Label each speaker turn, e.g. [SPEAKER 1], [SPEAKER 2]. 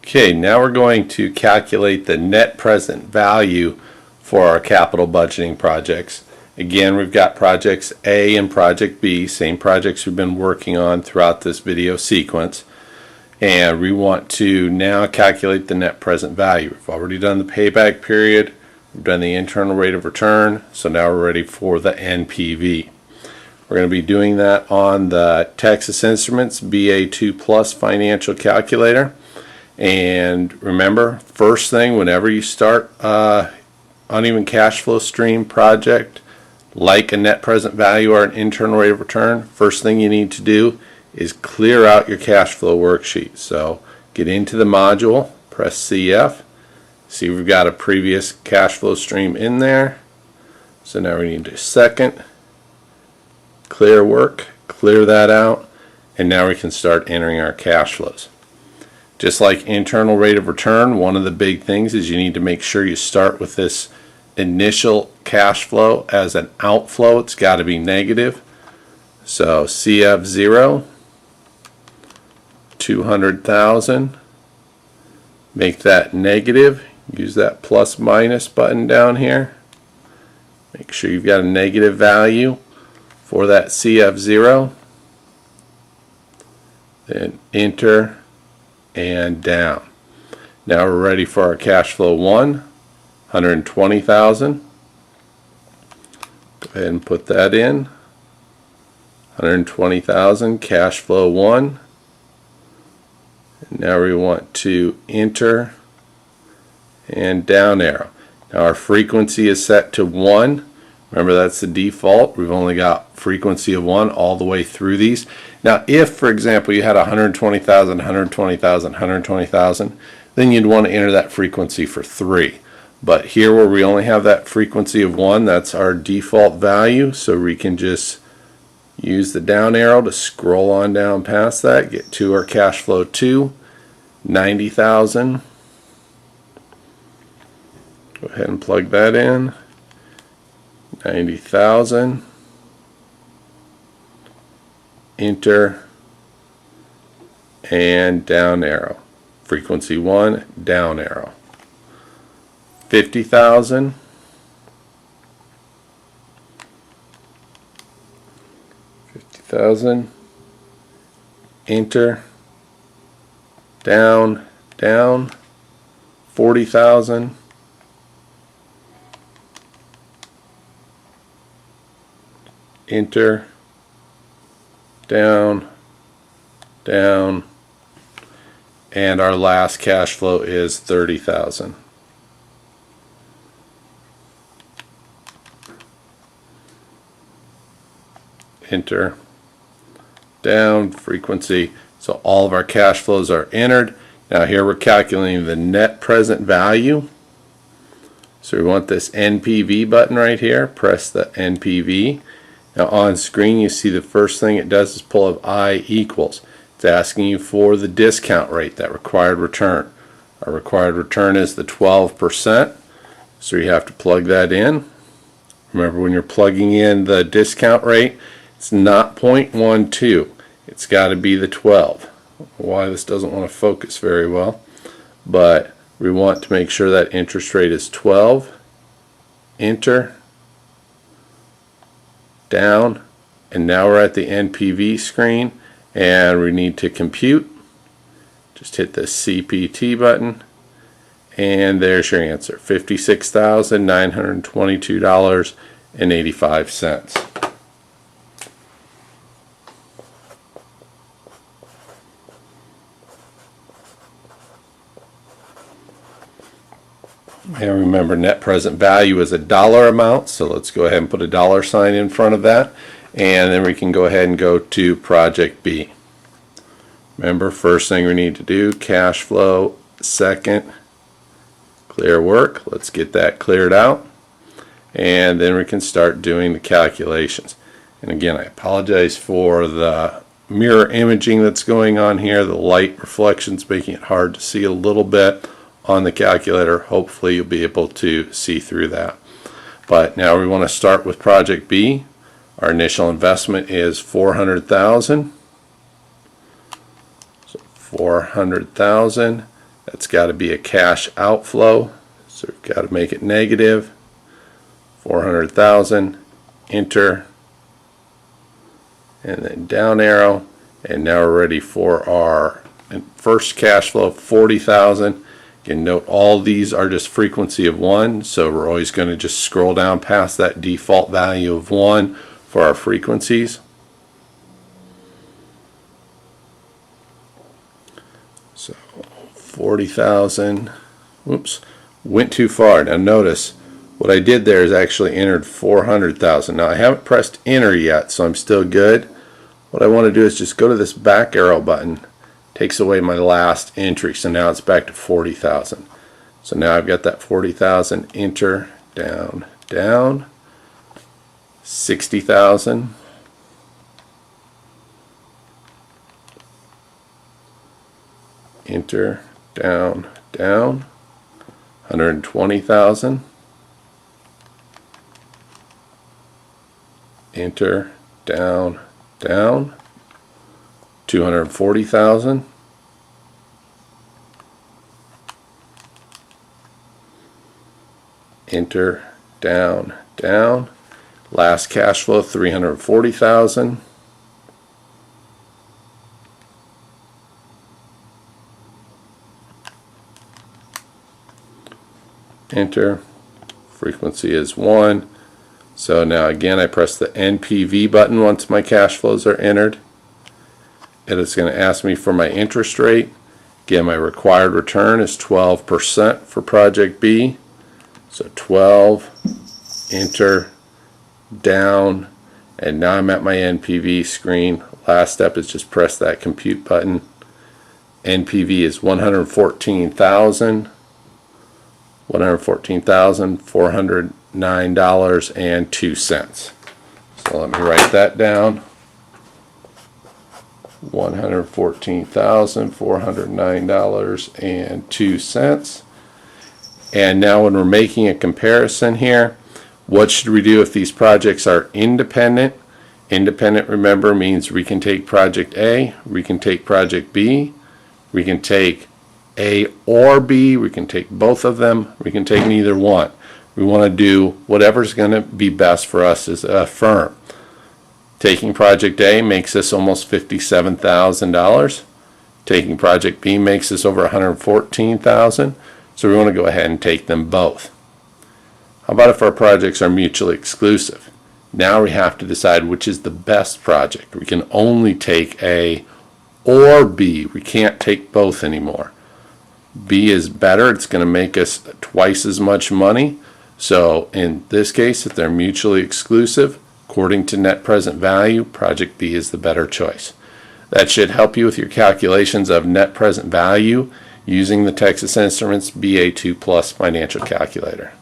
[SPEAKER 1] Okay, now we're going to calculate the net present value for our capital budgeting projects. Again, we've got projects A and project B, same projects we've been working on throughout this video sequence. And we want to now calculate the net present value. We've already done the payback period, we've done the internal rate of return, so now we're ready for the NPV. We're going to be doing that on the Texas Instruments BA2 Plus financial calculator. And remember, first thing, whenever you start uneven cash flow stream project like a net present value or an internal rate of return, first thing you need to do is clear out your cash flow worksheet. So get into the module, press CF, see we've got a previous cash flow stream in there. So now we need to second, clear work, clear that out, and now we can start entering our cash flows. Just like internal rate of return, one of the big things is you need to make sure you start with this initial cash flow as an outflow. It's got to be negative. So CF0, 200,000. Make that negative. Use that plus minus button down here. Make sure you've got a negative value for that CF0. Then enter and down. Now we're ready for our cash flow 120,000. Go ahead and put that in. 120,000 cash flow 1. And now we want to enter and down arrow. Now our frequency is set to 1. Remember, that's the default. We've only got frequency of 1 all the way through these. Now, if, for example, you had 120,000, 120,000, 120,000, then you'd want to enter that frequency for 3. But here where we only have that frequency of 1, that's our default value. So we can just use the down arrow to scroll on down past that, get to our cash flow 2, 90,000. Go ahead and plug that in. 90,000. Enter and down arrow. Frequency 1, down arrow. 50,000. 50,000. Enter. Down, down. 40,000. Enter, down, down, and our last cash flow is 30,000. Enter, down, frequency. So all of our cash flows are entered. Now here we're calculating the net present value. So we want this NPV button right here. Press the NPV. Now on screen you see the first thing it does is pull up I equals. It's asking you for the discount rate, that required return. Our required return is the 12%, so you have to plug that in. Remember, when you're plugging in the discount rate, it's not 0.12, it's got to be the 12. Why this doesn't want to focus very well, but we want to make sure that interest rate is 12. Enter, down, and now we're at the NPV screen and we need to compute. Just hit the CPT button and there's your answer, $56,922.85. And remember, net present value is a dollar amount, so let's go ahead and put a dollar sign in front of that, and then we can go ahead and go to project B. Remember, first thing we need to do, cash flow, second, clear work. Let's get that cleared out, and then we can start doing the calculations. And again, I apologize for the mirror imaging that's going on here. The light reflections making it hard to see a little bit on the calculator. Hopefully you'll be able to see through that. But now we want to start with project B. Our initial investment is 400,000. So 400,000. That's got to be a cash outflow, so we've got to make it negative. 400,000, enter, and then down arrow, and now we're ready for our first cash flow of 40,000. Again, note all these are just frequency of 1, so we're always going to just scroll down past that default value of 1 for our frequencies. So 40,000, whoops, went too far. Now notice what I did there is actually entered 400,000. Now I haven't pressed enter yet, so I'm still good. What I want to do is just go to this back arrow button. Takes away my last entry, so now it's back to 40,000. So now I've got that 40,000, enter, down, down, 60,000, enter, down, down, 120,000, enter, down, down, 240,000, enter, down, down, last cash flow 340,000, enter, frequency is 1. So now again I press the NPV button once my cash flows are entered. It is going to ask me for my interest rate. Again, my required return is 12% for project B. So 12, enter, down, and now I'm at my NPV screen. Last step is just press that compute button. NPV is $114,409.02. So let me write that down. $114,409.02. And now when we're making a comparison here, what should we do if these projects are independent? Independent, remember, means we can take project A, we can take project B, we can take A or B, we can take both of them, we can take neither one. We want to do whatever's going to be best for us as a firm. Taking project A makes this almost $57,000. Taking project B makes this over $114,000. So we want to go ahead and take them both. How about if our projects are mutually exclusive? Now we have to decide which is the best project. We can only take A or B. We can't take both anymore. B is better. It's going to make us twice as much money. So in this case, if they're mutually exclusive, according to net present value, project B is the better choice. That should help you with your calculations of net present value using the Texas Instruments BA2 Plus financial calculator.